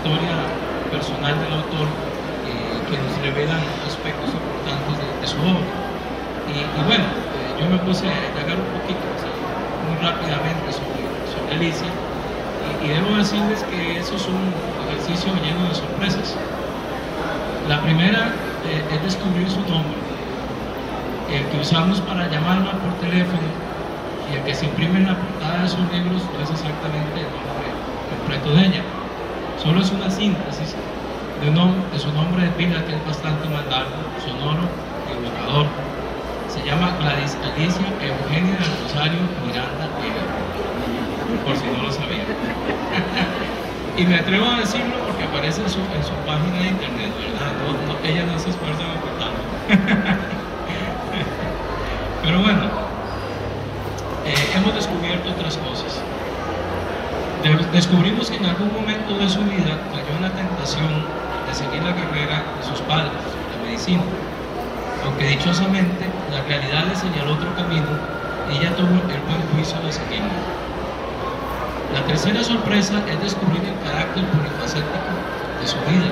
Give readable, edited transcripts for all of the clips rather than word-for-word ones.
historia personal del autor que nos revelan aspectos importantes de su obra. Y bueno, yo me puse a indagar un poquito, así, muy rápidamente sobre Alicia, y debo decirles que eso es un ejercicio lleno de sorpresas. La primera es descubrir su nombre, el que usamos para llamarla por teléfono y el que se imprime en la portada de sus libros no es exactamente el nombre completo de ella, solo es una síntesis de su nombre de pila, que es bastante más largo, sonoro y evocador. Se llama Gladys Alicia Eugenia del Rosario Miranda Vega, por si no lo sabían. Y me atrevo a decirlo porque aparece en su página de internet, ¿verdad? Ella no se esfuerza en ocultarlo. Pero bueno, hemos descubierto otras cosas. Descubrimos que en algún momento de su vida cayó en la tentación de seguir la carrera de sus padres, la medicina. Aunque dichosamente la realidad le señaló otro camino y ella tuvo el buen juicio de seguirlo. La tercera sorpresa es descubrir el carácter polifacético de su vida.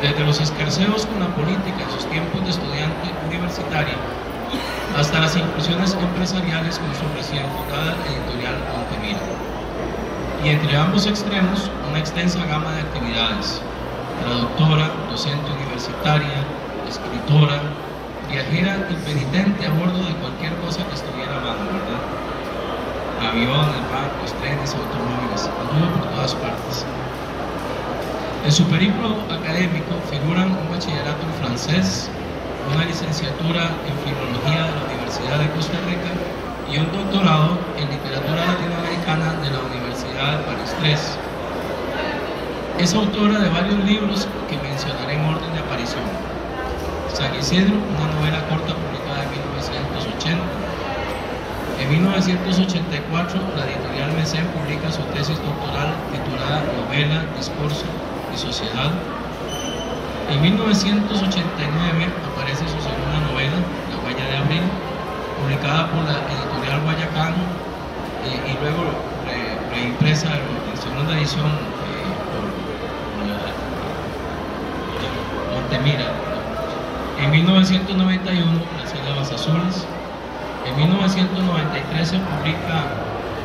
Desde los escarceos con la política en sus tiempos de estudiante universitaria hasta las incursiones empresariales con su recién fundada editorial Altamira. Y entre ambos extremos, una extensa gama de actividades: traductora, docente universitaria, escritora, viajera impenitente a bordo de cualquier cosa que estuviera a mano, ¿verdad? Aviones, barcos, trenes, automóviles, anduvo por todas partes. En su periplo académico figuran un bachillerato en francés, una licenciatura en filología de la Universidad de Costa Rica y un doctorado en literatura latinoamericana de la Universidad de París III. Es autora de varios libros que mencionaré en orden de aparición: San Isidro, una novela corta publicada en 1980. En 1984, la editorial Mesén publica su tesis doctoral titulada Novela, Discurso y Sociedad. En 1989 aparece su segunda novela, La Huella de Abril, publicada por la editorial Guayacán y luego reimpresa en segunda edición por Altamira. En 1991, Las Sílabas Azules. En 1993 se publica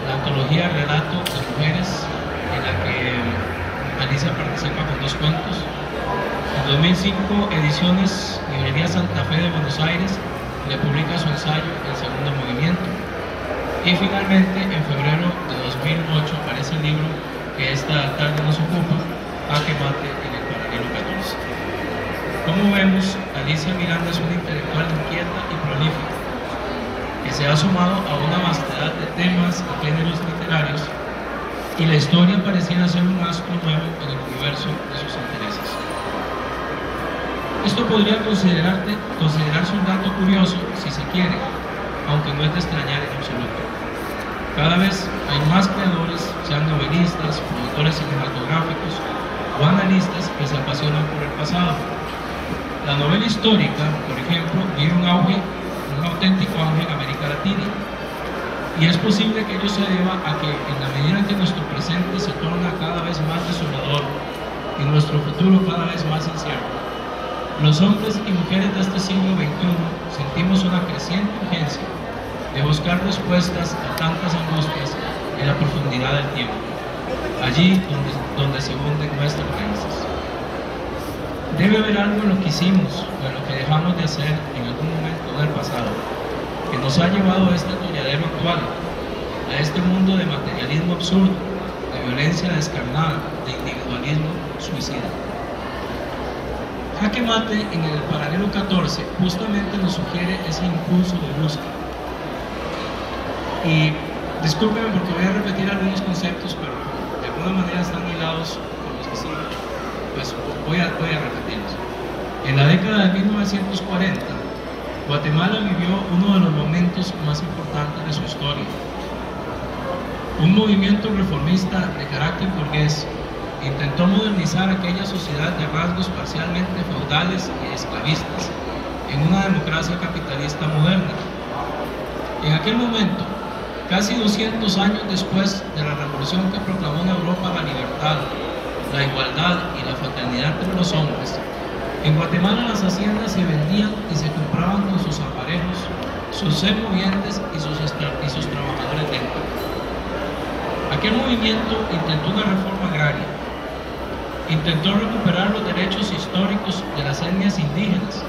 la antología Relato de Mujeres, en la que Alicia participa con 2 cuentos. En 2005, Ediciones Librería Santa Fe de Buenos Aires le publica su ensayo El Segundo Movimiento. Y finalmente, en febrero de 2008, aparece el libro que esta tarde nos ocupa, Jaque Mate en el Paralelo 14. Como vemos, Alicia Miranda es una intelectual inquieta y prolífica, que se ha sumado a una vastedad de temas y géneros literarios, y la historia pareciera ser un astro nuevo en el universo de sus intereses. Esto podría considerarse un dato curioso, si se quiere, aunque no es de extrañar en absoluto. Cada vez hay más creadores, sean novelistas, productores cinematográficos o analistas, que se apasionan por el pasado. La novela histórica, por ejemplo, vive un auténtico auge en América Latina, y es posible que ello se deba a que, en la medida en que nuestro presente se torna cada vez más desolador y nuestro futuro cada vez más incierto, los hombres y mujeres de este siglo XXI sentimos una creciente urgencia de buscar respuestas a tantas angustias en la profundidad del tiempo, allí donde se hunden nuestras raíces. Debe haber algo en lo que hicimos o en lo que dejamos de hacer en algún momento del pasado que nos ha llevado a este atolladero actual, a este mundo de materialismo absurdo, de violencia descarnada, de individualismo suicida. Jaque Mate en el Paralelo 14 justamente nos sugiere ese impulso de búsqueda. Y discúlpenme porque voy a repetir algunos conceptos, pero de alguna manera están hilados con los que siguen, pues voy a repetirlos. En la década de 1940, Guatemala vivió uno de los momentos más importantes de su historia. Un movimiento reformista de carácter burgués intentó modernizar aquella sociedad de rasgos parcialmente feudales y esclavistas en una democracia capitalista moderna. En aquel momento, casi 200 años después de la revolución que proclamó en Europa la libertad, la igualdad y la fraternidad entre los hombres, en Guatemala las haciendas se vendían y se compraban con sus aparejos, sus semovientes y sus trabajadores dentro. Aquel movimiento intentó una reforma agraria, intentó recuperar los derechos históricos de las etnias indígenas,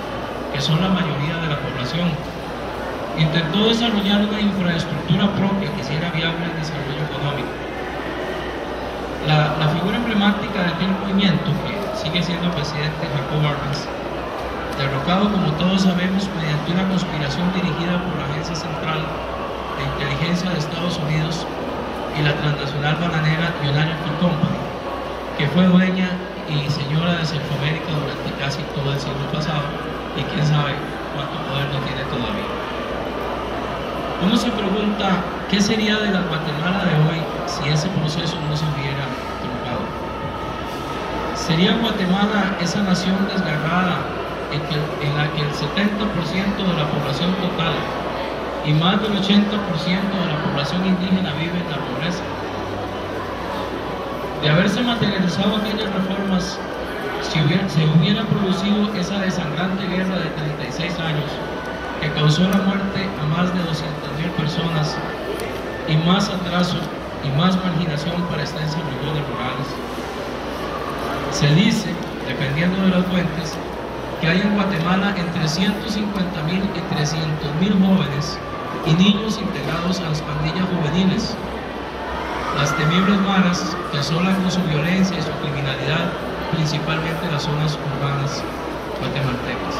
que son la mayoría de la población. Intentó desarrollar una infraestructura propia que hiciera viable el desarrollo económico. La figura emblemática de aquel movimiento, que sigue siendo el presidente Jacob Arbenz, derrocado, como todos sabemos, mediante una conspiración dirigida por la Agencia Central de Inteligencia de Estados Unidos y la transnacional bananera United Fruit Company, que fue dueña y señora de Centroamérica durante casi todo el siglo pasado, y quién sabe cuánto poder no tiene todavía. Uno se pregunta, ¿qué sería de la Guatemala de hoy si ese proceso no se hubiera truncado? ¿Sería Guatemala esa nación desgarrada en la que el 70% de la población total y más del 80% de la población indígena vive en la pobreza? De haberse materializado aquellas reformas, se hubiera producido esa desangrante guerra de 36 años que causó la muerte a más de 200.000 personas y más atraso y más marginación para extensas regiones rurales. Se dice, dependiendo de las fuentes, que hay en Guatemala entre 150.000 y 300.000 jóvenes y niños integrados a las pandillas juveniles, las temibles maras que asolan con su violencia y su criminalidad principalmente las zonas urbanas guatemaltecas.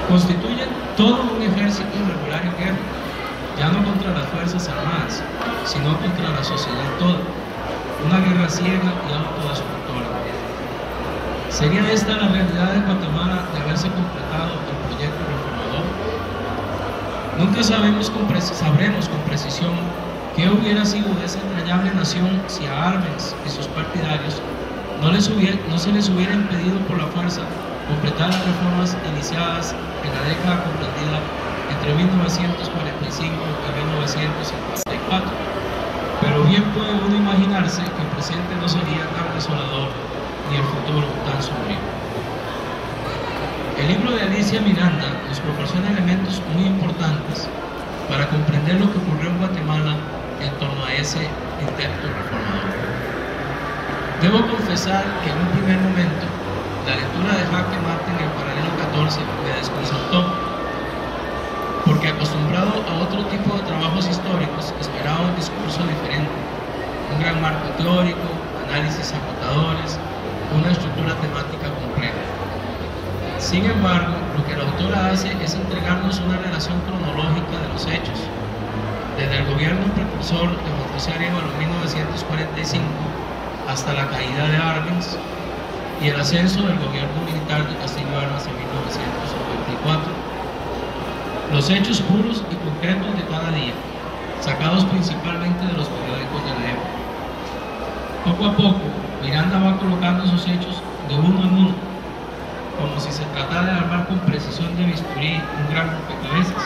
Constituyen todo un ejército regular en guerra, ya no contra las Fuerzas Armadas, sino contra la sociedad toda, una guerra ciega y autodestructora. ¿Sería esta la realidad de Guatemala de haberse completado el proyecto reformador? Nunca sabremos con precisión qué hubiera sido de esa entrañable nación si a Arbenz y sus partidarios no se les hubiera impedido por la fuerza completar las reformas iniciadas en la década comprendida entre 1945 y 1954. Pero bien puede uno imaginarse que el presente no sería tan desolador ni el futuro tan sombrío. El libro de Alicia Miranda nos proporciona elementos muy importantes para comprender lo que ocurrió en Guatemala en torno a ese intento reformador. Debo confesar que en un primer momento la lectura de Jaque Mate en el paralelo 14 me desconcertó, porque acostumbrado a otro tipo de trabajos históricos esperaba un discurso diferente, un gran marco teórico, análisis agotadores, una estructura temática compleja. Sin embargo, lo que la autora hace es entregarnos una relación cronológica de los hechos, desde el gobierno precursor de Juan José Arévalo en 1945 hasta la caída de Arbenz y el ascenso del gobierno militar de Castillo Armas en 1954. Los hechos puros y concretos de cada día, sacados principalmente de los periódicos de la época. Poco a poco, Miranda va colocando esos hechos de uno en uno, como si se tratara de armar con precisión de bisturí un gran rompecabezas.